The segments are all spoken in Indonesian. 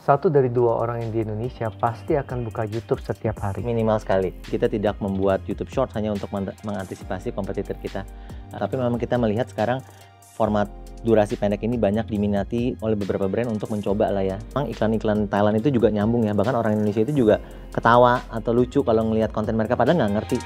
1 dari 2 orang yang di Indonesia pasti akan buka YouTube setiap hari. Minimal sekali. Kita tidak membuat YouTube Shorts hanya untuk mengantisipasi kompetitor kita. Tapi memang kita melihat sekarang format durasi pendek ini banyak diminati oleh beberapa brand untuk mencoba lah ya. Memang iklan-iklan Thailand itu juga nyambung ya. Bahkan orang Indonesia itu juga ketawa atau lucu kalau ngelihat konten mereka padahal nggak ngerti.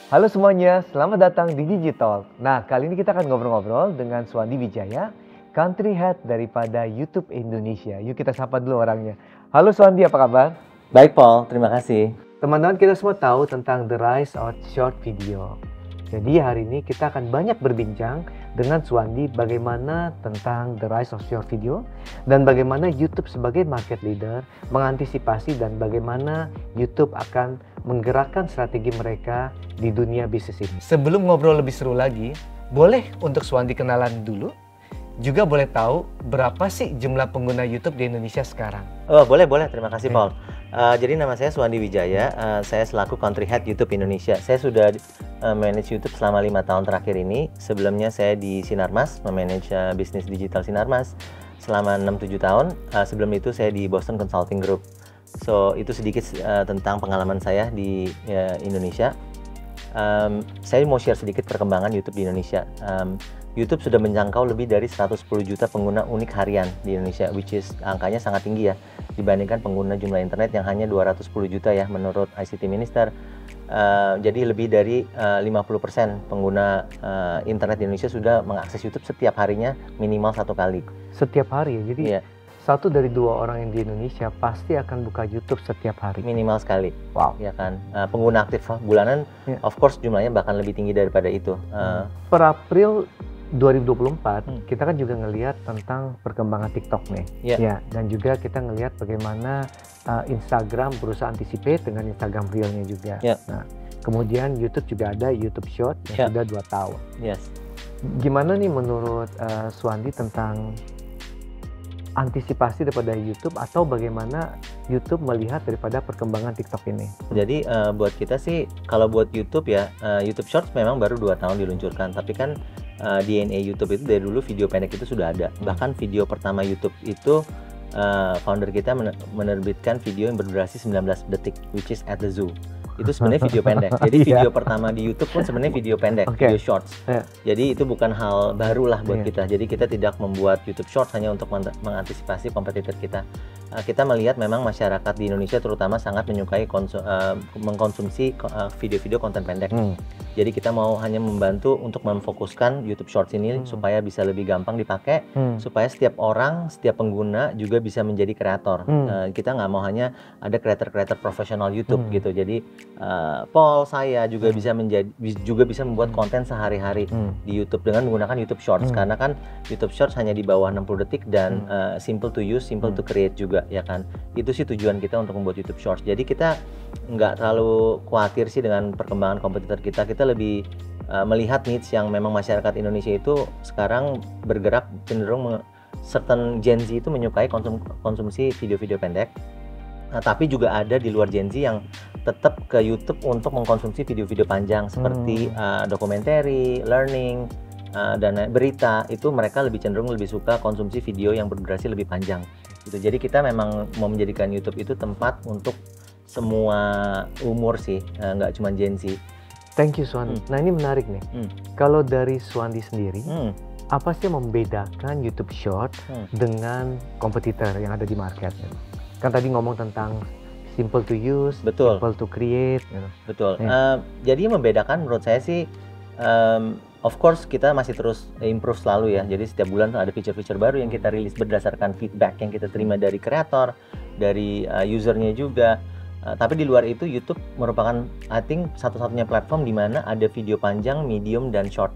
Halo semuanya, selamat datang di Digital. Nah, kali ini kita akan ngobrol-ngobrol dengan Suwandi Wijaya, Country Head daripada YouTube Indonesia. Yuk kita sapa dulu orangnya. Halo Suwandi, apa kabar? Baik Paul, terima kasih. Teman-teman, kita semua tahu tentang the rise of short video. Jadi hari ini kita akan banyak berbincang dengan Suwandi bagaimana tentang the rise of short video dan bagaimana YouTube sebagai market leader mengantisipasi dan bagaimana YouTube akan menggerakkan strategi mereka di dunia bisnis ini. Sebelum ngobrol lebih seru lagi, boleh untuk Suwandi kenalan dulu? Juga boleh tahu berapa sih jumlah pengguna YouTube di Indonesia sekarang? Oh boleh, terima kasih Paul. Jadi nama saya Suwandi Wijaya, saya selaku Country Head YouTube Indonesia. Saya sudah manage YouTube selama 5 tahun terakhir ini. Sebelumnya saya di Sinarmas, memanage bisnis digital Sinarmas selama 6-7 tahun. Sebelum itu saya di Boston Consulting Group. So itu sedikit tentang pengalaman saya di Indonesia. Saya mau share sedikit perkembangan YouTube di Indonesia. YouTube sudah menjangkau lebih dari 110 juta pengguna unik harian di Indonesia, which is angkanya sangat tinggi ya, dibandingkan pengguna jumlah internet yang hanya 210 juta ya menurut ICT Minister. Jadi lebih dari 50% pengguna internet di Indonesia sudah mengakses YouTube setiap harinya minimal 1 kali. Setiap hari ya, jadi Iya. 1 dari 2 orang yang di Indonesia pasti akan buka YouTube setiap hari. Minimal sekali. Wow. Ya kan. Pengguna aktif bulanan, of course jumlahnya bahkan lebih tinggi daripada itu. Per April 2024 kita kan juga ngelihat tentang perkembangan TikTok nih, ya, dan juga kita ngelihat bagaimana Instagram berusaha anticipate dengan Instagram Reel-nya juga. Nah, kemudian YouTube juga ada YouTube Short yang sudah 2 tahun. Yes. Gimana nih menurut Suwandi tentang antisipasi daripada YouTube atau bagaimana YouTube melihat daripada perkembangan TikTok ini? Jadi buat kita sih, kalau buat YouTube ya, YouTube Shorts memang baru 2 tahun diluncurkan, tapi kan DNA YouTube itu dari dulu video pendek itu sudah ada. Bahkan video pertama YouTube itu founder kita menerbitkan video yang berdurasi 19 detik, which is at the zoo. Itu sebenarnya video pendek. Jadi video pertama di YouTube pun sebenarnya video pendek, video shorts. Jadi itu bukan hal baru lah buat kita. Jadi kita tidak membuat YouTube Shorts hanya untuk mengantisipasi kompetitor kita. Kita melihat memang masyarakat di Indonesia terutama sangat menyukai mengkonsumsi video-video konten pendek. Jadi kita mau hanya membantu untuk memfokuskan YouTube Shorts ini supaya bisa lebih gampang dipakai, supaya setiap orang, setiap pengguna juga bisa menjadi kreator. Kita nggak mau hanya ada kreator-kreator profesional YouTube gitu. Jadi Paul, saya juga bisa membuat konten sehari-hari di YouTube dengan menggunakan YouTube Shorts, karena kan YouTube Shorts hanya di bawah 60 detik dan simple to use, simple to create juga ya kan. Itu sih tujuan kita untuk membuat YouTube Shorts. Jadi kita nggak terlalu khawatir sih dengan perkembangan kompetitor kita. Kita lebih melihat needs yang memang masyarakat Indonesia itu sekarang bergerak cenderung certain Gen Z itu menyukai konsumsi video-video pendek. Tapi juga ada di luar Gen Z yang tetap ke YouTube untuk mengkonsumsi video-video panjang seperti dokumenter, learning, dan berita. Itu mereka lebih cenderung lebih suka konsumsi video yang berdurasi lebih panjang gitu. Jadi kita memang mau menjadikan YouTube itu tempat untuk semua umur sih, nggak cuma Gen Z. Thank you Suwandi. Nah ini menarik nih. Kalau dari Suwandi sendiri, apa sih yang membedakan YouTube Short dengan kompetitor yang ada di market? Kan tadi ngomong tentang simple to use, simple to create. Betul. Jadi yang membedakan menurut saya sih, of course kita masih terus improve selalu ya. Jadi setiap bulan ada feature-feature baru yang kita rilis berdasarkan feedback yang kita terima dari kreator, dari usernya juga. Tapi di luar itu YouTube merupakan I think satu-satunya platform di mana ada video panjang, medium, dan short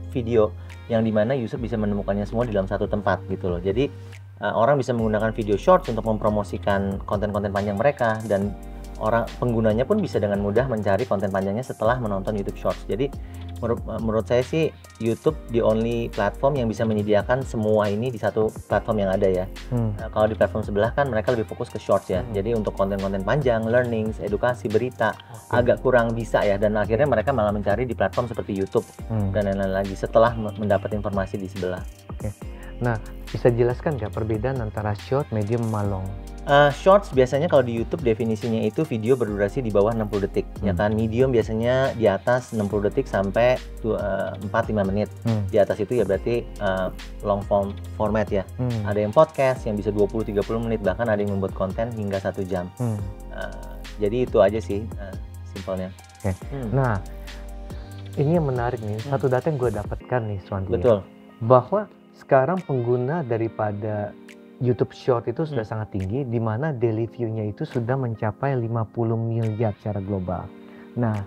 video yang dimana user bisa menemukannya semua di dalam satu tempat gitu loh. Jadi orang bisa menggunakan video shorts untuk mempromosikan konten-konten panjang mereka, dan orang penggunanya pun bisa dengan mudah mencari konten panjangnya setelah menonton YouTube Shorts. Jadi menurut saya sih YouTube the only platform yang bisa menyediakan semua ini di satu platform yang ada ya. Kalau di platform sebelah kan mereka lebih fokus ke shorts ya. Jadi untuk konten-konten panjang, learning, edukasi, berita agak kurang bisa ya, dan akhirnya mereka malah mencari di platform seperti YouTube dan lain-lain lagi setelah mendapat informasi di sebelah. Nah, bisa jelaskan nggak perbedaan antara short, medium, sama long? Shorts biasanya kalau di YouTube definisinya itu video berdurasi di bawah 60 detik, ya kan. Medium biasanya di atas 60 detik sampai 4-5 menit. Di atas itu ya berarti long form format ya. Ada yang podcast yang bisa 20-30 menit, bahkan ada yang membuat konten hingga 1 jam. Jadi itu aja sih simpelnya. Nah, ini yang menarik nih. Satu data yang gue dapatkan nih, Swandi. Betul. Bahwa sekarang pengguna daripada YouTube Short itu sudah sangat tinggi, di mana daily view-nya itu sudah mencapai 50 miliar secara global. Nah,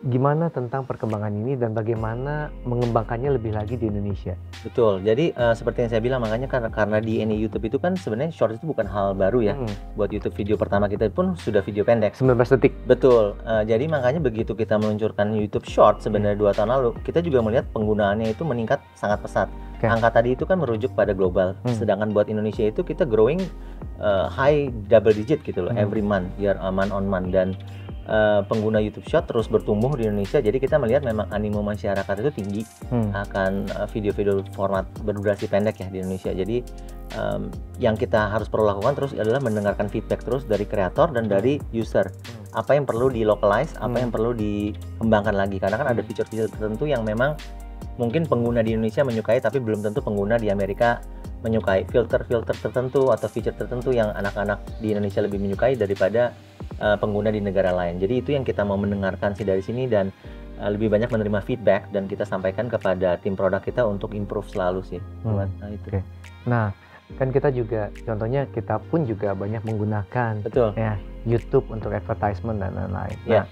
gimana tentang perkembangan ini dan bagaimana mengembangkannya lebih lagi di Indonesia? Betul. Jadi seperti yang saya bilang, makanya karena DNA YouTube itu kan sebenarnya short itu bukan hal baru ya. Buat YouTube video pertama kita pun sudah video pendek. 19 detik. Betul. Jadi makanya begitu kita meluncurkan YouTube Short sebenarnya 2 tahun lalu, kita juga melihat penggunaannya itu meningkat sangat pesat. Angka tadi itu kan merujuk pada global. Sedangkan buat Indonesia itu kita growing high double digit gitu loh, every month, year month on month, dan pengguna YouTube Short terus bertumbuh di Indonesia. Jadi kita melihat memang animo masyarakat itu tinggi akan video-video format berdurasi pendek ya di Indonesia. Jadi yang kita harus perlu lakukan terus adalah mendengarkan feedback terus dari kreator dan dari user. Apa yang perlu di localize, apa yang perlu dikembangkan lagi, karena kan ada fitur-fitur tertentu yang memang mungkin pengguna di Indonesia menyukai, tapi belum tentu pengguna di Amerika menyukai. Filter-filter tertentu atau feature tertentu yang anak-anak di Indonesia lebih menyukai daripada pengguna di negara lain. Jadi itu yang kita mau mendengarkan sih dari sini, dan lebih banyak menerima feedback dan kita sampaikan kepada tim produk kita untuk improve selalu sih. Itu. Nah, kan kita juga, contohnya kita pun juga banyak menggunakan ya YouTube untuk advertisement dan lain-lain. Nah,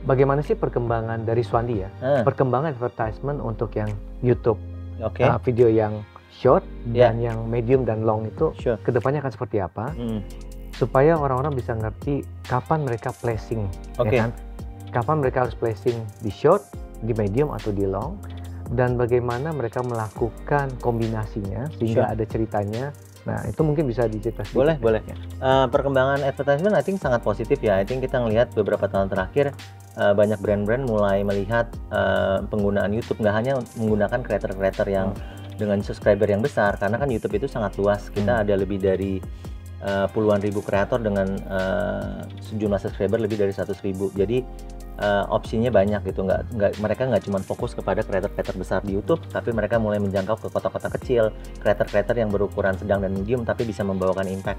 bagaimana sih perkembangan dari Swandi ya? Perkembangan advertisement untuk yang YouTube, video yang short dan yang medium dan long itu kedepannya akan seperti apa? Supaya orang-orang bisa ngerti kapan mereka placing, ya kan? Kapan mereka harus placing di short, di medium atau di long, dan bagaimana mereka melakukan kombinasinya sehingga ada ceritanya. Nah, itu mungkin bisa diceritakan. Boleh. Perkembangan advertisement I think sangat positif ya. I think kita ngelihat beberapa tahun terakhir banyak brand-brand mulai melihat penggunaan YouTube nggak hanya menggunakan creator-creator yang dengan subscriber yang besar, karena kan YouTube itu sangat luas. Kita ada lebih dari puluhan ribu kreator dengan sejumlah subscriber lebih dari 100.000. Jadi opsinya banyak gitu. Mereka nggak cuma fokus kepada kreator-kreator besar di YouTube, tapi mereka mulai menjangkau ke kota-kota kecil, kreator-kreator yang berukuran sedang dan medium tapi bisa membawakan impact.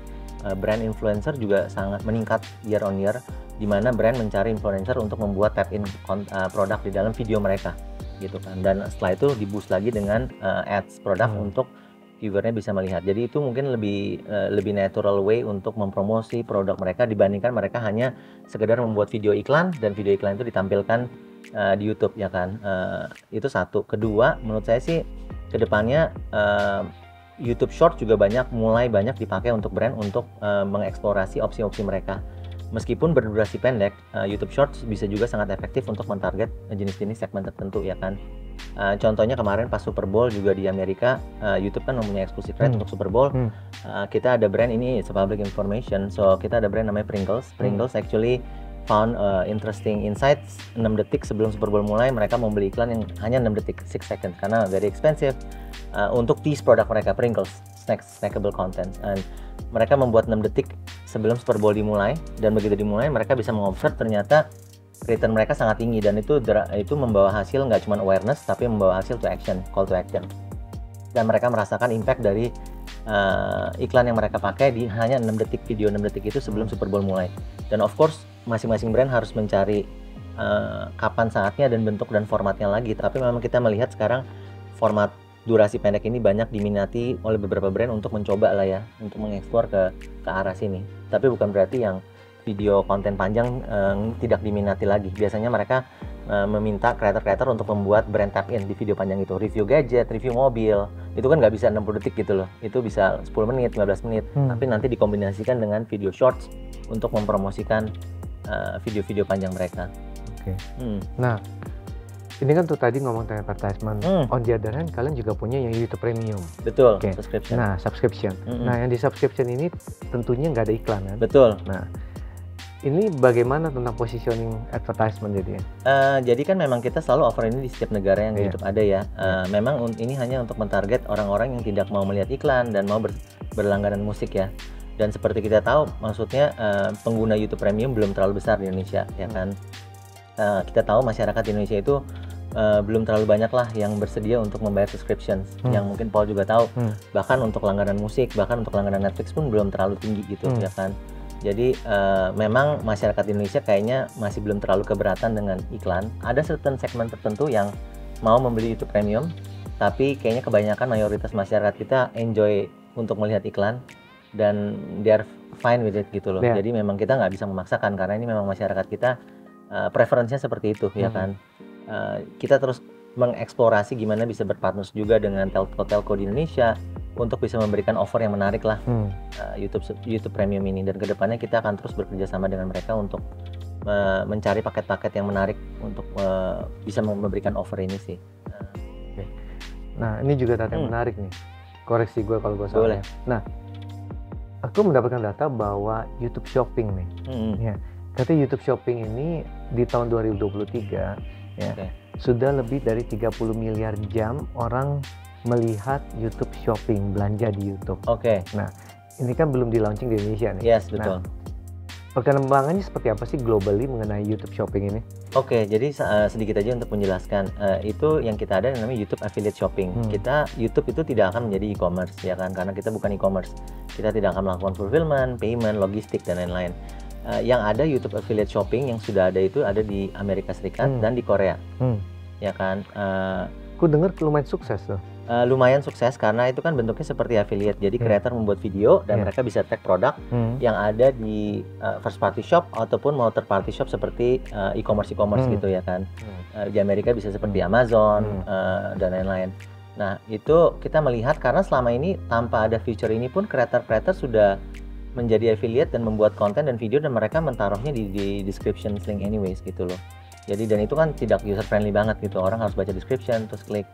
Brand influencer juga sangat meningkat year on year, di mana brand mencari influencer untuk membuat tap in produk di dalam video mereka gitu kan. Dan setelah itu di-boost lagi dengan ads produk untuk viewernya bisa melihat. Jadi itu mungkin lebih natural way untuk mempromosi produk mereka dibandingkan mereka hanya sekedar membuat video iklan dan video iklan itu ditampilkan di YouTube ya kan. Itu satu. Kedua, menurut saya sih kedepannya YouTube Short juga mulai banyak dipakai untuk brand untuk mengeksplorasi opsi-opsi mereka. Meskipun berdurasi pendek, YouTube Shorts bisa juga sangat efektif untuk mentarget jenis-jenis segmen tertentu ya kan. Contohnya kemarin pas Super Bowl juga di Amerika, YouTube kan mempunyai eksklusif right untuk Super Bowl. Kita ada brand, ini it's public information, so kita ada brand namanya Pringles. Pringles actually found interesting insights 6 detik sebelum Super Bowl mulai. Mereka mau beli iklan yang hanya 6 detik, 6 seconds, karena very expensive untuk tease produk mereka, Pringles, snackable content. And mereka membuat 6 detik sebelum Super Bowl dimulai, dan begitu dimulai mereka bisa mengobserv ternyata return mereka sangat tinggi, dan itu membawa hasil nggak cuma awareness tapi membawa hasil to action, call to action, dan mereka merasakan impact dari iklan yang mereka pakai di hanya 6 detik, video 6 detik itu sebelum Super Bowl mulai. Dan of course masing-masing brand harus mencari kapan saatnya dan bentuk dan formatnya lagi, tapi memang kita melihat sekarang format durasi pendek ini banyak diminati oleh beberapa brand untuk mencoba lah ya, untuk mengeksplor ke arah sini. Tapi bukan berarti yang video konten panjang tidak diminati lagi. Biasanya mereka meminta kreator-kreator untuk membuat brand tap in di video panjang itu, review gadget, review mobil. Itu kan nggak bisa 60 detik gitu loh, itu bisa 10 menit, 15 menit, tapi nanti dikombinasikan dengan video shorts untuk mempromosikan video-video panjang mereka. Nah, Ini kan tuh tadi ngomong tentang advertisement. Hmm. On the other hand, kalian juga punya yang YouTube Premium. Betul, Oke. subscription. Nah, subscription. Mm-mm. Nah, yang di subscription ini tentunya nggak ada iklan kan? Betul. Nah, ini bagaimana tentang positioning advertisement jadinya? Jadi kan memang kita selalu offer ini di setiap negara yang Iya. YouTube ada ya. Memang ini hanya untuk mentarget orang-orang yang tidak mau melihat iklan dan mau berlangganan musik ya. Dan seperti kita tahu, maksudnya pengguna YouTube Premium belum terlalu besar di Indonesia, ya kan? Kita tahu masyarakat di Indonesia itu belum terlalu banyak lah yang bersedia untuk membayar subscription. Yang mungkin Paul juga tahu, bahkan untuk langganan musik, bahkan untuk langganan Netflix pun belum terlalu tinggi gitu, ya kan? Jadi memang masyarakat Indonesia kayaknya masih belum terlalu keberatan dengan iklan. Ada certain segmen tertentu yang mau membeli YouTube Premium, tapi kayaknya kebanyakan mayoritas masyarakat kita enjoy untuk melihat iklan dan they are fine with it gitu loh. Yeah. Jadi memang kita nggak bisa memaksakan karena ini memang masyarakat kita preferensinya seperti itu, ya kan. Kita terus mengeksplorasi gimana bisa berpartner juga dengan telco-telco di Indonesia untuk bisa memberikan offer yang menarik lah YouTube Premium ini, dan kedepannya kita akan terus bekerja sama dengan mereka untuk mencari paket-paket yang menarik untuk bisa memberikan offer ini sih. Nah, ini juga data yang menarik nih. Koreksi gue kalau gue salah. Boleh. Nah, aku mendapatkan data bahwa YouTube Shopping nih. Ya, katanya YouTube Shopping ini di tahun 2023 ya, sudah lebih dari 30 miliar jam orang melihat YouTube Shopping, belanja di YouTube. Nah, ini kan belum di launching di Indonesia nih. Yes, betul. Nah, perkembangannya seperti apa sih globally mengenai YouTube Shopping ini? Jadi sedikit aja untuk menjelaskan, itu yang kita ada yang namanya YouTube Affiliate Shopping. YouTube itu tidak akan menjadi e-commerce, ya kan, karena kita bukan e-commerce. Kita tidak akan melakukan fulfillment, payment, logistik, dan lain-lain. Yang ada YouTube Affiliate Shopping yang sudah ada itu ada di Amerika Serikat dan di Korea, ya kan. Aku dengar lumayan sukses tuh. Lumayan sukses karena itu kan bentuknya seperti affiliate. Jadi creator membuat video dan mereka bisa tag produk yang ada di first party shop ataupun mau third party shop seperti e-commerce gitu, ya kan. Di Amerika bisa seperti Amazon dan lain-lain. Nah, itu kita melihat karena selama ini tanpa ada feature ini pun creator sudah menjadi affiliate dan membuat konten dan video dan mereka mentaruhnya di description link anyways gitu loh. Jadi dan itu kan tidak user friendly banget gitu. Orang harus baca description terus klik.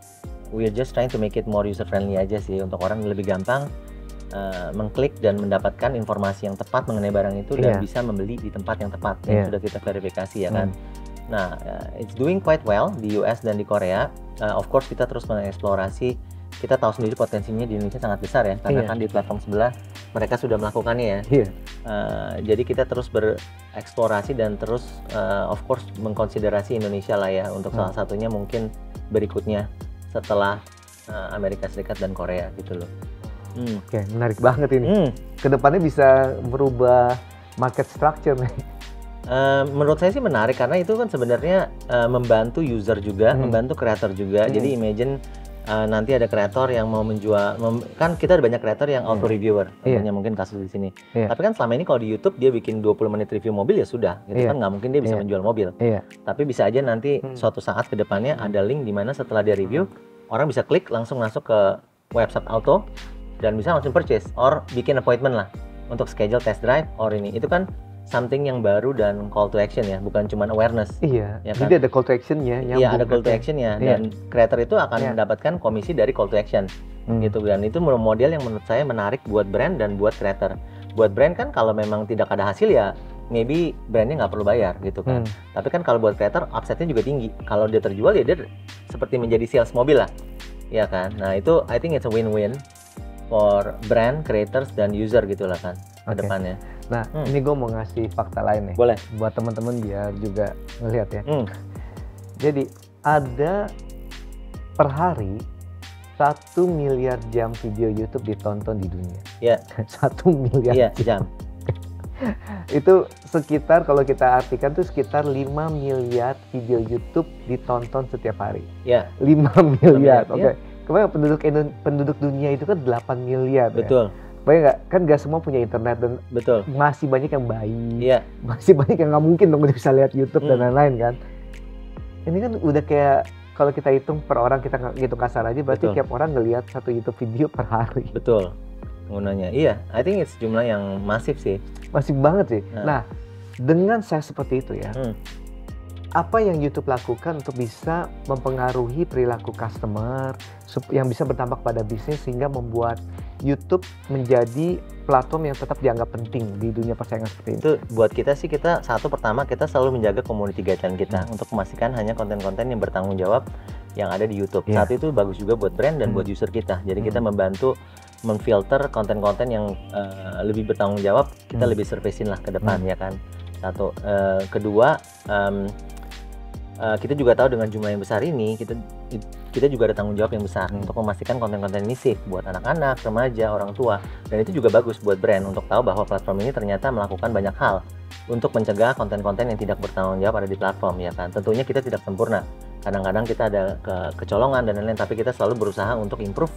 We are just trying to make it more user friendly aja sih, untuk orang lebih gampang mengklik dan mendapatkan informasi yang tepat mengenai barang itu dan bisa membeli di tempat yang tepat yang sudah kita verifikasi, ya kan. Nah, it's doing quite well di US dan di Korea. Of course kita terus mengeksplorasi. Kita tahu sendiri potensinya di Indonesia sangat besar ya, karena kan di platform sebelah mereka sudah melakukannya ya. Jadi kita terus bereksplorasi dan terus of course mengkonsiderasi Indonesia lah ya untuk salah satunya mungkin berikutnya setelah Amerika Serikat dan Korea gitu loh. Oke, menarik banget ini. Kedepannya bisa merubah market structure nih. Menurut saya sih menarik karena itu kan sebenarnya membantu user juga, membantu kreator juga. Jadi imagine nanti ada kreator yang mau menjual, kan kita ada banyak kreator yang auto reviewer, contohnya mungkin kasus di sini. Tapi kan selama ini kalau di YouTube dia bikin 20 menit review mobil ya sudah, gitu kan nggak mungkin dia bisa menjual mobil. Tapi bisa aja nanti suatu saat ke depannya ada link di mana setelah dia review, orang bisa klik langsung masuk ke website auto dan bisa langsung purchase or bikin appointment lah untuk schedule test drive or ini. Itu kan something yang baru dan call to action ya, bukan cuma awareness. Ya kan? Jadi ada call to action-nya. Iya, ada call to action-nya dan creator itu akan mendapatkan komisi dari call to action gitu, dan itu model yang menurut saya menarik buat brand dan buat creator. Buat brand kan kalau memang tidak ada hasil ya maybe brandnya nggak perlu bayar gitu kan. Tapi kan kalau buat creator upside-nya juga tinggi. Kalau dia terjual ya dia seperti menjadi sales mobil lah, ya kan. Nah itu I think it's a win-win for brand, creators, dan user gitu lah kan ke depannya. Nah, ini gue mau ngasih fakta lain nih. Boleh. Buat teman-teman biar juga ngelihat ya. Jadi, ada per hari 1 miliar jam video YouTube ditonton di dunia. Iya. 1 miliar jam. Itu sekitar, kalau kita artikan tuh sekitar 5 miliar video YouTube ditonton setiap hari. Iya. 5 miliar, oke. Kemarin penduduk dunia itu kan 8 miliar. Betul. Ya? Banyak nggak? Kan nggak semua punya internet dan masih banyak yang bayi. Masih banyak yang nggak mungkin dong bisa lihat YouTube dan lain-lain kan. Ini kan udah kayak kalau kita hitung per orang, kita hitung kasar aja berarti tiap orang ngelihat satu YouTube video per hari. Betul. Penggunanya. Iya, I think it's jumlah yang masif sih. Masif banget sih. Nah, dengan saya seperti itu ya. apa yang YouTube lakukan untuk bisa mempengaruhi perilaku customer yang bisa berdampak pada bisnis sehingga membuat YouTube menjadi platform yang tetap dianggap penting di dunia persaingan seperti ini? Itu buat kita sih, kita pertama kita selalu menjaga community guideline kita untuk memastikan hanya konten-konten yang bertanggung jawab yang ada di YouTube. Satu itu bagus juga buat brand dan buat user kita. Jadi kita membantu memfilter konten-konten yang lebih bertanggung jawab, kita lebih servicein lah ke depan ya kan. Satu, kedua, kita juga tahu dengan jumlah yang besar ini, kita juga ada tanggung jawab yang besar untuk memastikan konten-konten ini safe buat anak-anak, remaja, orang tua, dan itu juga bagus buat brand untuk tahu bahwa platform ini ternyata melakukan banyak hal untuk mencegah konten-konten yang tidak bertanggung jawab ada di platform ya kan. Tentunya kita tidak sempurna, kadang-kadang kita ada kecolongan dan lain-lain, tapi kita selalu berusaha untuk improve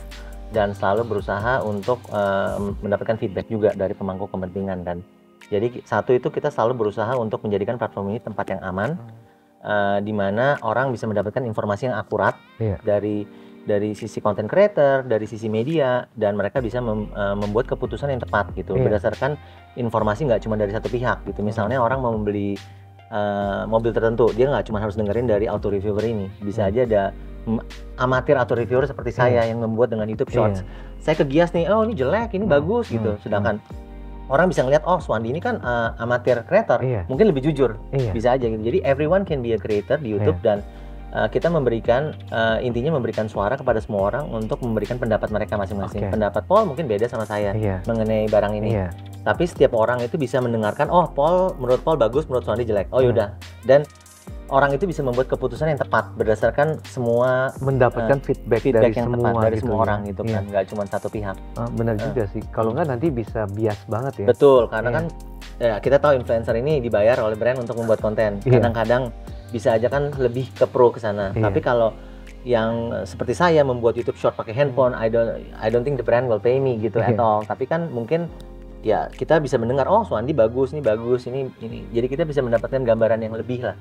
dan selalu berusaha untuk mendapatkan feedback juga dari pemangku kepentingan kan. Jadi satu itu kita selalu berusaha untuk menjadikan platform ini tempat yang aman, di mana orang bisa mendapatkan informasi yang akurat dari sisi content creator, dari sisi media, dan mereka bisa membuat keputusan yang tepat gitu berdasarkan informasi nggak cuma dari satu pihak gitu. Misalnya orang mau membeli mobil tertentu, dia nggak cuma harus dengerin dari auto reviewer ini, bisa aja ada amatir auto reviewer seperti saya yang membuat dengan YouTube Shorts. Saya kegias nih, oh ini jelek, ini bagus gitu. Sedangkan orang bisa ngeliat, oh Suwandi ini kan amatir creator, mungkin lebih jujur, bisa aja gitu. Jadi everyone can be a creator di YouTube dan kita memberikan intinya memberikan suara kepada semua orang untuk memberikan pendapat mereka masing-masing. Pendapat Paul mungkin beda sama saya mengenai barang ini, tapi setiap orang itu bisa mendengarkan, oh menurut Paul bagus, menurut Suwandi jelek. Oh yaudah, dan orang itu bisa membuat keputusan yang tepat berdasarkan semua mendapatkan feedback dari yang semua, tepat dari gitu semua orang gitu kan, nggak cuma satu pihak. Benar juga sih, kalau nggak nanti bisa bias banget ya. Betul, karena kan ya, kita tahu influencer ini dibayar oleh brand untuk membuat konten. Kadang-kadang bisa aja kan lebih ke pro ke sana. Tapi kalau yang seperti saya membuat YouTube Short pakai handphone, I don't think the brand will pay me gitu at all. Tapi kan mungkin ya kita bisa mendengar, oh Suwandi bagus, ini bagus, ini. Jadi kita bisa mendapatkan gambaran yang lebih lah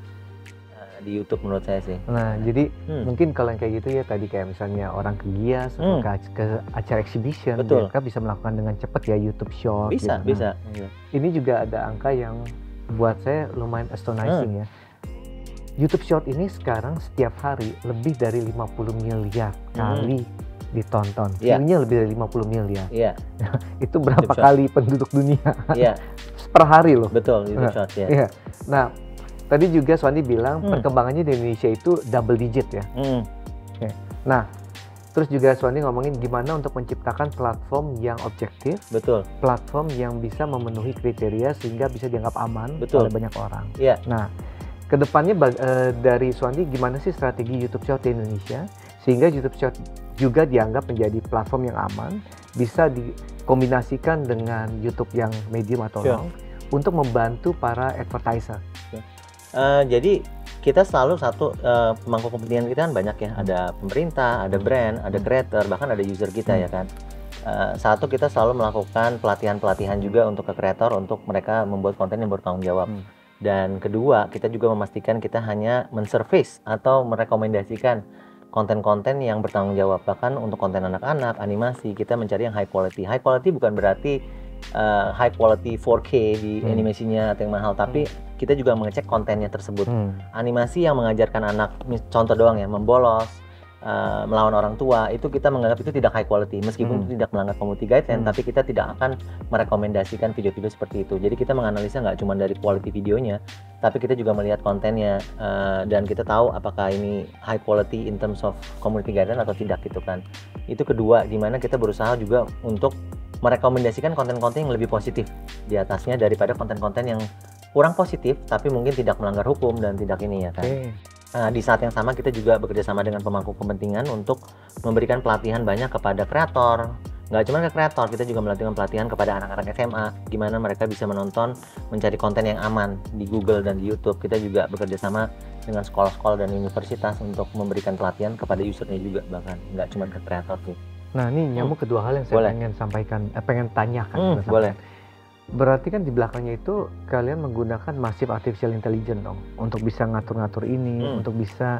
di YouTube menurut saya sih. Nah, jadi mungkin kalau yang kayak gitu ya tadi kayak misalnya orang ke Gias atau ke acara exhibition, mereka bisa melakukan dengan cepat ya YouTube Short. Bisa, gitu. bisa. Ini juga ada angka yang buat saya lumayan astonishing ya. YouTube Short ini sekarang setiap hari lebih dari 50 miliar kali ditonton. View-nya lebih dari 50 miliar. Itu berapa kali penduduk dunia? Per hari loh. Betul, YouTube Short ya. Nah, tadi juga Suwandi bilang perkembangannya di Indonesia itu double digit ya. Nah, terus juga Suwandi ngomongin gimana untuk menciptakan platform yang objektif, platform yang bisa memenuhi kriteria sehingga bisa dianggap aman oleh banyak orang. Nah, kedepannya dari Suwandi gimana sih strategi YouTube Short di Indonesia sehingga YouTube Short juga dianggap menjadi platform yang aman, bisa dikombinasikan dengan YouTube yang medium atau long untuk membantu para advertiser. Jadi kita selalu pemangku kepentingan kita kan banyak ya, ada pemerintah, ada brand, ada creator, bahkan ada user kita ya kan. Satu, kita selalu melakukan pelatihan-pelatihan juga untuk ke creator untuk mereka membuat konten yang bertanggung jawab. Dan kedua, kita juga memastikan kita hanya men-surface atau merekomendasikan konten-konten yang bertanggung jawab. Bahkan untuk konten anak-anak, animasi, kita mencari yang high quality. High quality bukan berarti high quality 4K di animasinya atau yang mahal, tapi kita juga mengecek kontennya tersebut. Animasi yang mengajarkan anak, contoh doang ya, membolos, melawan orang tua, itu kita menganggap itu tidak high quality, meskipun itu tidak melanggar community guideline, tapi kita tidak akan merekomendasikan video-video seperti itu. Jadi kita menganalisa nggak cuma dari quality videonya, tapi kita juga melihat kontennya, dan kita tahu apakah ini high quality in terms of community guideline atau tidak gitu kan. Itu kedua, dimana kita berusaha juga untuk merekomendasikan konten-konten yang lebih positif di atasnya daripada konten-konten yang kurang positif tapi mungkin tidak melanggar hukum dan tidak ini ya kan. Di saat yang sama kita juga bekerja sama dengan pemangku kepentingan untuk memberikan pelatihan banyak kepada kreator. Nggak cuma ke kreator, kita juga melakukan pelatihan kepada anak-anak SMA, gimana mereka bisa menonton, mencari konten yang aman di Google dan di YouTube. Kita juga bekerja sama dengan sekolah-sekolah dan universitas untuk memberikan pelatihan kepada usernya juga, bahkan nggak cuma ke kreator sih. Nah, ini nyambung kedua hal yang saya pengen sampaikan, pengen tanyakan. Boleh. Berarti kan di belakangnya itu kalian menggunakan massive artificial intelligence dong, untuk bisa ngatur-ngatur ini, untuk bisa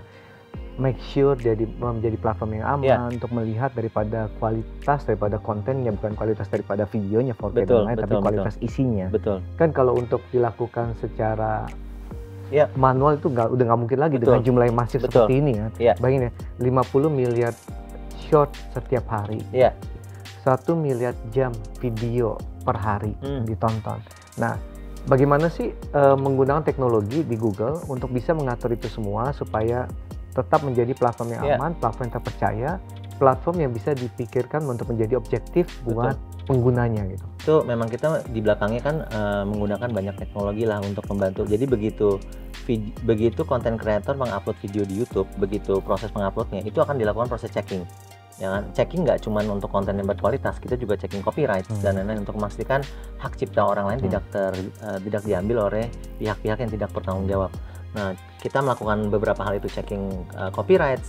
make sure menjadi platform yang aman, untuk melihat daripada kualitas daripada kontennya, bukan kualitas daripada videonya, tapi kualitas isinya. Betul. Kan kalau untuk dilakukan secara Iya. Manual itu udah nggak mungkin lagi Betul. dengan jumlah yang masif Betul. seperti ini kan. Iya. Bayangin ya, 50 miliar short setiap hari. Iya. 1 miliar jam video per hari ditonton. Nah, bagaimana sih menggunakan teknologi di Google untuk bisa mengatur itu semua supaya tetap menjadi platform yang aman, platform yang terpercaya, platform yang bisa dipikirkan untuk menjadi objektif buat penggunanya gitu. Itu memang kita di belakangnya kan menggunakan banyak teknologi lah untuk membantu. Jadi begitu konten creator mengupload video di YouTube, begitu proses menguploadnya itu akan dilakukan proses checking. Ya kan? Checking nggak cuma untuk konten yang berkualitas, kita juga checking copyright dan lain-lain untuk memastikan hak cipta orang lain tidak diambil oleh pihak-pihak yang tidak bertanggung jawab. Nah, kita melakukan beberapa hal itu, checking copyright,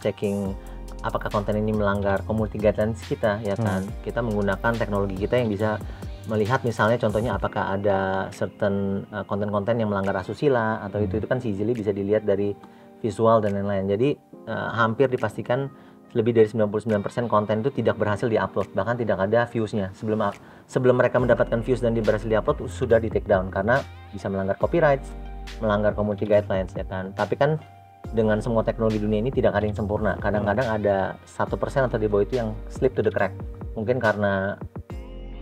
checking apakah konten ini melanggar community guidelines kita, ya kan? Kita menggunakan teknologi kita yang bisa melihat misalnya contohnya apakah ada certain konten-konten yang melanggar asusila atau itu kan easily bisa dilihat dari visual dan lain-lain. Jadi hampir dipastikan lebih dari 99% konten itu tidak berhasil diupload, bahkan tidak ada views-nya. Sebelum mereka mendapatkan views dan berhasil diupload sudah di take down karena bisa melanggar copyright, melanggar community guidelines, ya kan. Tapi kan dengan semua teknologi dunia ini tidak ada yang sempurna. Kadang-kadang ada 1% atau di bawah itu yang slip to the crack. Mungkin karena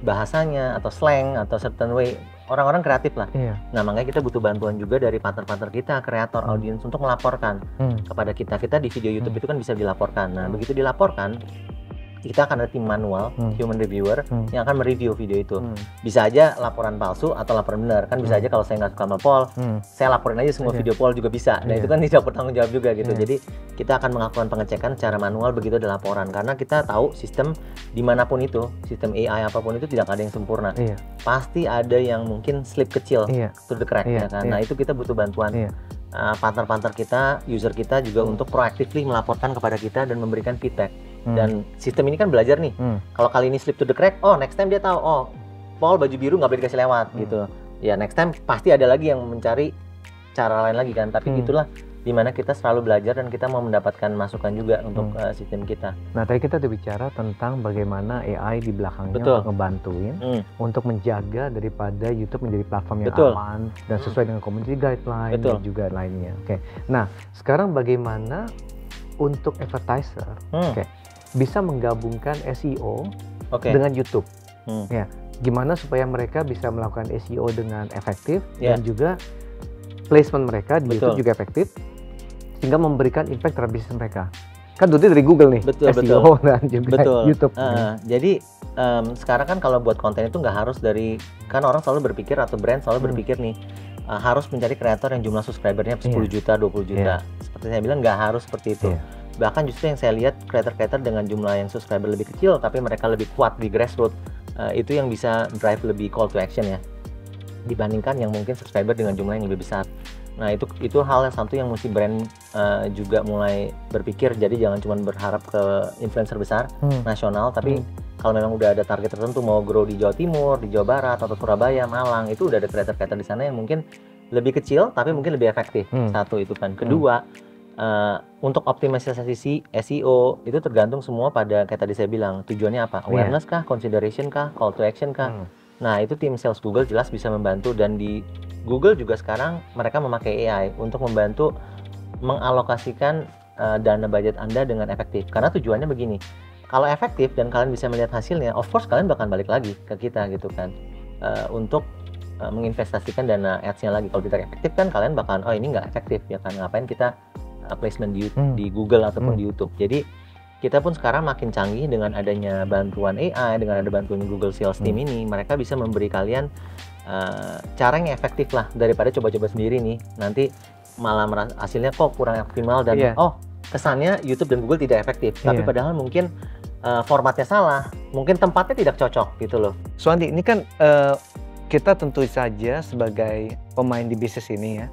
bahasanya atau slang atau certain way, orang-orang kreatif lah. Nah, makanya kita butuh bantuan juga dari partner-partner kita, kreator, audiens untuk melaporkan kepada kita. Kita di video YouTube itu kan bisa dilaporkan. Nah, begitu dilaporkan, kita akan ada tim manual, human reviewer yang akan mereview video itu. Bisa aja laporan palsu atau laporan benar. Kan bisa aja kalau saya nggak suka sama Paul, saya laporin aja semua video Paul juga bisa. Nah, itu kan tidak bertanggung jawab juga gitu. Jadi kita akan melakukan pengecekan secara manual begitu ada laporan. Karena kita tahu sistem dimanapun itu, sistem AI apapun itu tidak ada yang sempurna. Pasti ada yang mungkin slip kecil to the crack, ya kan. Nah, itu kita butuh bantuan partner-partner kita, user kita juga untuk proactively melaporkan kepada kita dan memberikan feedback. Dan sistem ini kan belajar nih. Kalau kali ini slip to the crack, oh next time dia tahu, oh Paul baju biru nggak boleh dikasih lewat gitu. Ya next time pasti ada lagi yang mencari cara lain lagi kan. Tapi itulah dimana kita selalu belajar dan kita mau mendapatkan masukan juga untuk sistem kita. Nah, tadi kita udah bicara tentang bagaimana AI di belakangnya untuk ngebantuin untuk menjaga daripada YouTube menjadi platform yang aman dan sesuai dengan community guideline dan juga lainnya. Oke. Nah, sekarang bagaimana untuk advertiser bisa menggabungkan SEO dengan YouTube? Ya, gimana supaya mereka bisa melakukan SEO dengan efektif dan juga placement mereka di YouTube juga efektif, sehingga memberikan impact terhadap bisnis mereka. Kan duitnya dari Google nih, SEO dan juga YouTube. Jadi sekarang kan kalau buat konten itu nggak harus dari, kan orang selalu berpikir atau brand selalu berpikir nih harus mencari kreator yang jumlah subscribernya 10 juta, 20 juta. Seperti saya bilang nggak harus seperti itu. Bahkan justru yang saya lihat kreator-kreator dengan jumlah yang subscriber lebih kecil tapi mereka lebih kuat di grassroots, itu yang bisa drive lebih call to action ya, dibandingkan yang mungkin subscriber dengan jumlah yang lebih besar. Nah, itu hal yang satu yang mesti brand juga mulai berpikir. Jadi jangan cuma berharap ke influencer besar nasional, tapi kalau memang udah ada target tertentu mau grow di Jawa Timur, di Jawa Barat atau Surabaya, Malang, itu udah ada kreator-kreator di sana yang mungkin lebih kecil tapi mungkin lebih efektif. Satu itu kan. Kedua, untuk optimalisasi SEO itu tergantung semua pada kayak tadi saya bilang, tujuannya apa? Awareness kah, consideration kah, call to action kah? Nah, itu tim sales Google jelas bisa membantu, dan di Google juga sekarang mereka memakai AI untuk membantu mengalokasikan dana budget Anda dengan efektif. Karena tujuannya begini, kalau efektif dan kalian bisa melihat hasilnya, of course kalian bakal balik lagi ke kita gitu kan, untuk menginvestasikan dana ads-nya lagi. Kalau tidak efektif kan kalian bakalan, oh ini nggak efektif ya kan, ngapain kita placement di Google ataupun di YouTube. Jadi kita pun sekarang makin canggih dengan adanya bantuan AI, dengan ada bantuan Google Sales Team ini, mereka bisa memberi kalian cara yang efektif lah daripada coba-coba sendiri nih. Nanti malah hasilnya kok kurang optimal dan oh kesannya YouTube dan Google tidak efektif. Tapi padahal mungkin formatnya salah, mungkin tempatnya tidak cocok gitu loh. Suwandi, ini kan kita tentu saja sebagai pemain di bisnis ini ya,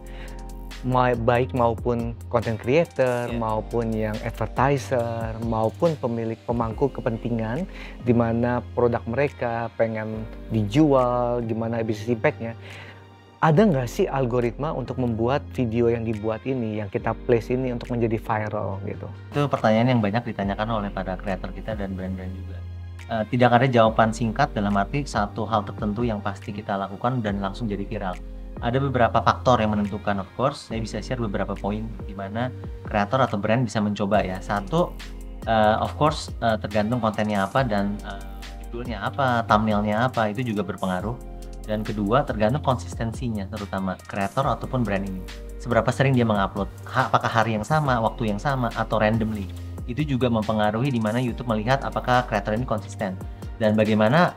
baik maupun content creator, maupun yang advertiser, maupun pemilik pemangku kepentingan, di mana produk mereka pengen dijual, gimana bisnis impact-nya. Ada nggak sih algoritma untuk membuat video yang dibuat ini, yang kita place ini untuk menjadi viral gitu? Itu pertanyaan yang banyak ditanyakan oleh para kreator kita dan brand-brand juga. Tidak ada jawaban singkat dalam arti satu hal tertentu yang pasti kita lakukan dan langsung jadi viral. ada beberapa faktor yang menentukan. Of course, saya bisa share beberapa poin di mana kreator atau brand bisa mencoba ya. Satu, of course, tergantung kontennya apa dan judulnya apa, thumbnailnya apa, itu juga berpengaruh. Dan kedua, tergantung konsistensinya, terutama kreator ataupun brand ini. Seberapa sering dia mengupload, apakah hari yang sama, waktu yang sama, atau randomly. Itu juga mempengaruhi di mana YouTube melihat apakah kreator ini konsisten. Dan bagaimana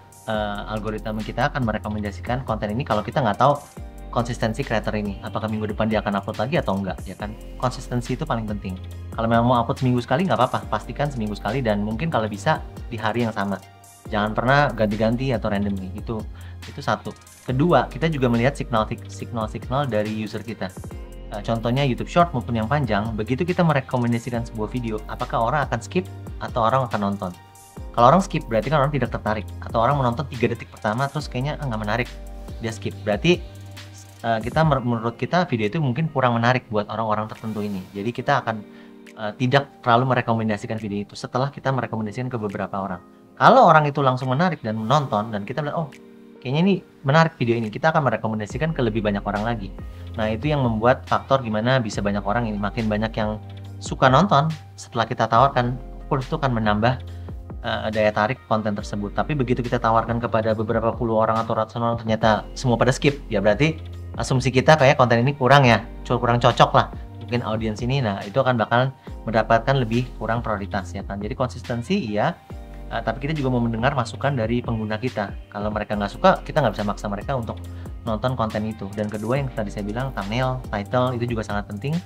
algoritma kita akan merekomendasikan konten ini kalau kita nggak tahu konsistensi kreator ini, apakah minggu depan dia akan upload lagi atau enggak, ya kan? Konsistensi itu paling penting. Kalau memang mau upload seminggu sekali nggak apa-apa, pastikan seminggu sekali dan mungkin kalau bisa di hari yang sama. Jangan pernah ganti-ganti atau randomly. Itu satu. Kedua, kita juga melihat signal dari user kita. Contohnya YouTube Short maupun yang panjang, begitu kita merekomendasikan sebuah video, apakah orang akan skip atau orang akan nonton? Kalau orang skip berarti kan orang tidak tertarik, atau orang menonton 3 detik pertama terus kayaknya nggak menarik, dia skip. Berarti menurut kita video itu mungkin kurang menarik buat orang-orang tertentu ini. Jadi kita akan tidak terlalu merekomendasikan video itu setelah kita merekomendasikan ke beberapa orang. Kalau orang itu langsung menarik dan menonton dan kita bilang, oh kayaknya ini menarik video ini, kita akan merekomendasikan ke lebih banyak orang lagi. Nah itu yang membuat faktor gimana bisa banyak orang ini, makin banyak yang suka nonton setelah kita tawarkan, of course itu akan menambah daya tarik konten tersebut. Tapi begitu kita tawarkan kepada beberapa puluh orang atau ratusan orang ternyata semua pada skip, ya berarti asumsi kita kayak konten ini kurang cocok lah mungkin audiens ini. Nah itu akan bakal mendapatkan lebih kurang prioritas ya kan. Jadi konsistensi iya, tapi kita juga mau mendengar masukan dari pengguna kita. Kalau mereka nggak suka, kita nggak bisa maksa mereka untuk nonton konten itu. Dan kedua yang tadi saya bilang, thumbnail, title itu juga sangat penting.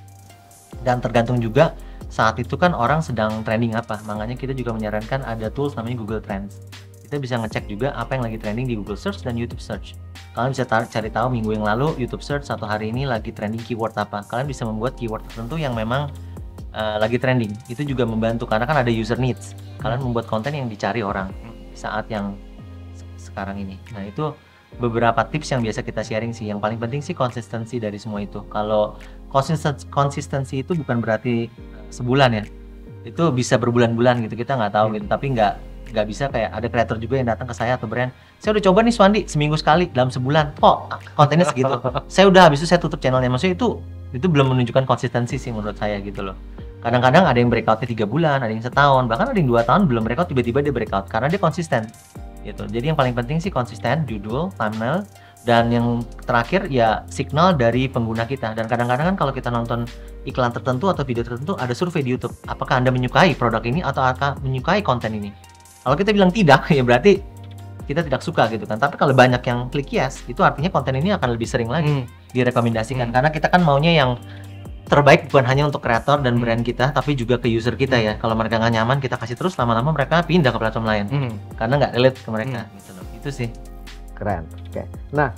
Dan tergantung juga saat itu kan orang sedang trending apa. Makanya kita juga menyarankan ada tools namanya Google Trends. Kita bisa ngecek juga apa yang lagi trending di Google Search dan YouTube Search. Kalian bisa cari tahu minggu yang lalu YouTube Search satu hari ini lagi trending keyword apa. Kalian bisa membuat keyword tertentu yang memang lagi trending. Itu juga membantu karena kan ada user needs. Kalian membuat konten yang dicari orang saat yang sekarang ini. Nah itu beberapa tips yang biasa kita sharing sih. Yang paling penting sih konsistensi dari semua itu. Kalau konsistensi itu bukan berarti sebulan ya. Itu bisa berbulan-bulan gitu. Kita nggak tahu gitu. Tapi nggak bisa kayak ada kreator juga yang datang ke saya atau brand, saya udah coba nih Swandi seminggu sekali dalam sebulan kok kontennya segitu, saya udah habis itu saya tutup channelnya. Maksudnya itu belum menunjukkan konsistensi sih menurut saya gitu loh. Kadang-kadang ada yang breakoutnya 3 bulan, ada yang setahun, bahkan ada yang 2 tahun belum breakout, tiba-tiba dia breakout karena dia konsisten gitu. Jadi yang paling penting sih konsisten, judul, thumbnail, dan yang terakhir ya signal dari pengguna kita. Dan kadang-kadang kan kalau kita nonton iklan tertentu atau video tertentu ada survei di YouTube, apakah Anda menyukai produk ini atau apakah menyukai konten ini. Kalau kita bilang tidak, ya berarti kita tidak suka gitu kan. Tapi kalau banyak yang klik yes, itu artinya konten ini akan lebih sering lagi direkomendasikan. Karena kita kan maunya yang terbaik bukan hanya untuk kreator dan brand kita, tapi juga ke user kita ya. Kalau mereka nggak nyaman, kita kasih terus, lama-lama mereka pindah ke platform lain. Karena nggak relate ke mereka gitu loh. Itu sih. Keren. Oke. Nah,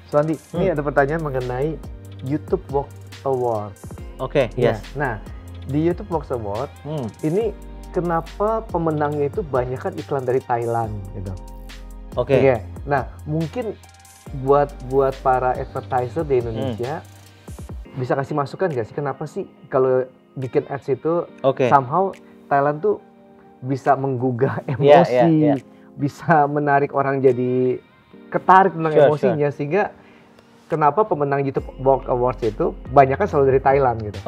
Swandi, ini ada pertanyaan mengenai YouTube Box Award. Oke, yes. Nah, di YouTube Box Award, ini kenapa pemenangnya itu banyak kan iklan dari Thailand gitu. Oke. Nah, mungkin buat para advertiser di Indonesia bisa kasih masukan nggak sih kenapa sih kalau bikin ads itu somehow Thailand tuh bisa menggugah emosi, bisa menarik orang jadi ketarik tentang emosinya sehingga kenapa pemenang YouTube Box Awards itu banyak kan selalu dari Thailand gitu.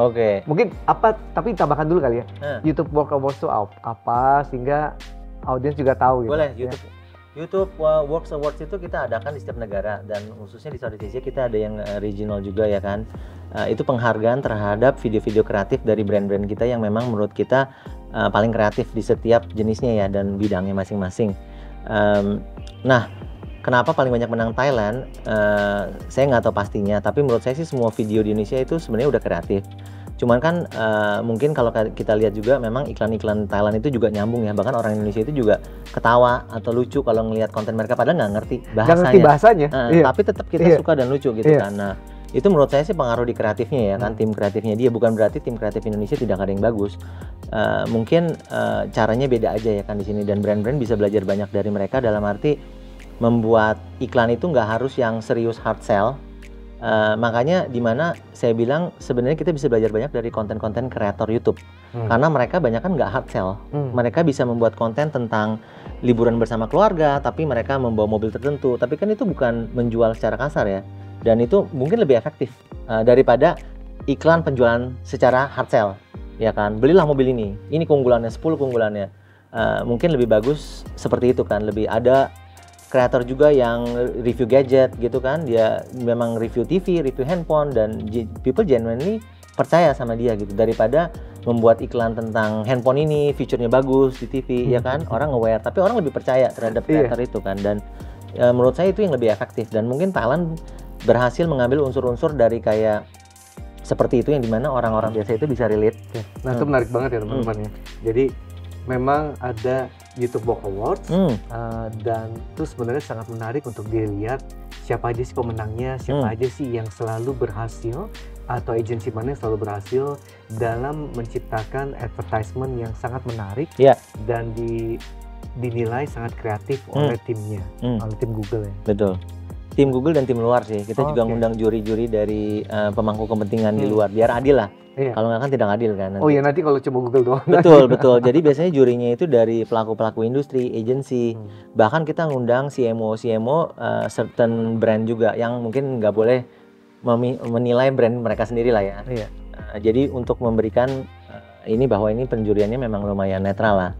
Mungkin apa, tapi tambahkan dulu kali ya. YouTube Box Awards itu apa sehingga audiens juga tahu gitu. Boleh, YouTube Box Awards itu kita adakan di setiap negara dan khususnya di Southeast Asia kita ada yang regional juga ya kan. Itu penghargaan terhadap video-video kreatif dari brand-brand kita yang memang menurut kita paling kreatif di setiap jenisnya ya dan bidangnya masing-masing. Nah, kenapa paling banyak menang Thailand? Saya nggak tahu pastinya, tapi menurut saya sih semua video di Indonesia itu sebenarnya udah kreatif. Cuman kan mungkin kalau kita lihat juga memang iklan-iklan Thailand itu juga nyambung ya. Bahkan orang Indonesia itu juga ketawa atau lucu kalau ngelihat konten mereka padahal nggak ngerti bahasanya. Tapi tetap kita suka dan lucu gitu kan. Nah, itu menurut saya sih pengaruh di kreatifnya ya kan, tim kreatifnya dia. Bukan berarti tim kreatif Indonesia tidak ada yang bagus. Mungkin caranya beda aja ya kan di sini dan brand-brand bisa belajar banyak dari mereka dalam arti membuat iklan itu nggak harus yang serius hard sell. Makanya dimana saya bilang sebenarnya kita bisa belajar banyak dari konten-konten kreator YouTube karena mereka banyak kan nggak hard sell. Mereka bisa membuat konten tentang liburan bersama keluarga tapi mereka membawa mobil tertentu, tapi kan itu bukan menjual secara kasar ya. dan itu mungkin lebih efektif daripada iklan penjualan secara hard sell, ya kan? Belilah mobil ini keunggulannya, 10 keunggulannya. Mungkin lebih bagus seperti itu kan, lebih ada kreator juga yang review gadget gitu kan, dia memang review TV, review handphone, dan people genuinely percaya sama dia gitu, daripada membuat iklan tentang handphone ini, fiturnya bagus di TV, ya kan? Orang aware, tapi orang lebih percaya terhadap kreator itu kan, dan menurut saya itu yang lebih efektif. Dan mungkin Thailand berhasil mengambil unsur-unsur dari kayak seperti itu, yang dimana orang-orang biasa itu bisa relate. Nah itu menarik banget ya teman-teman ya. Jadi memang ada YouTube Box Awards dan itu sebenarnya sangat menarik untuk dilihat siapa aja sih pemenangnya, siapa aja sih yang selalu berhasil, atau agensi mana yang selalu berhasil dalam menciptakan advertisement yang sangat menarik dan dinilai sangat kreatif oleh timnya, oleh tim Google ya. Betul. Tim Google dan tim luar sih. Kita juga ngundang juri-juri dari pemangku kepentingan di luar, biar adil lah. Kalau nggak kan tidak adil kan. Oh iya, nanti kalau cuma Google doang. Betul. Jadi biasanya jurinya itu dari pelaku-pelaku industri, agensi. Bahkan kita ngundang CMO certain brand juga yang mungkin nggak boleh menilai brand mereka sendiri lah ya. Jadi untuk memberikan ini bahwa ini penjuriannya memang lumayan netral lah.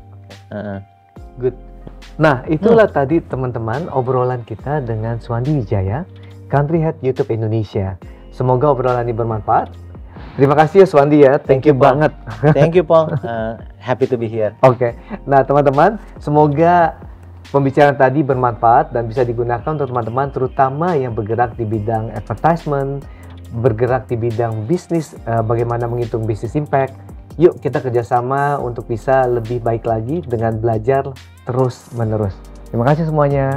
Good. Nah, itulah tadi teman-teman obrolan kita dengan Suwandi Wijaya, Country Head YouTube Indonesia. Semoga obrolan ini bermanfaat. Terima kasih ya Suwandi ya, thank you banget. Thank you Paul, happy to be here. Oke. Nah teman-teman, semoga pembicaraan tadi bermanfaat dan bisa digunakan untuk teman-teman terutama yang bergerak di bidang advertisement, bergerak di bidang bisnis, bagaimana menghitung bisnis impact. Yuk kita kerjasama untuk bisa lebih baik lagi dengan belajar terus-menerus. Terima kasih semuanya.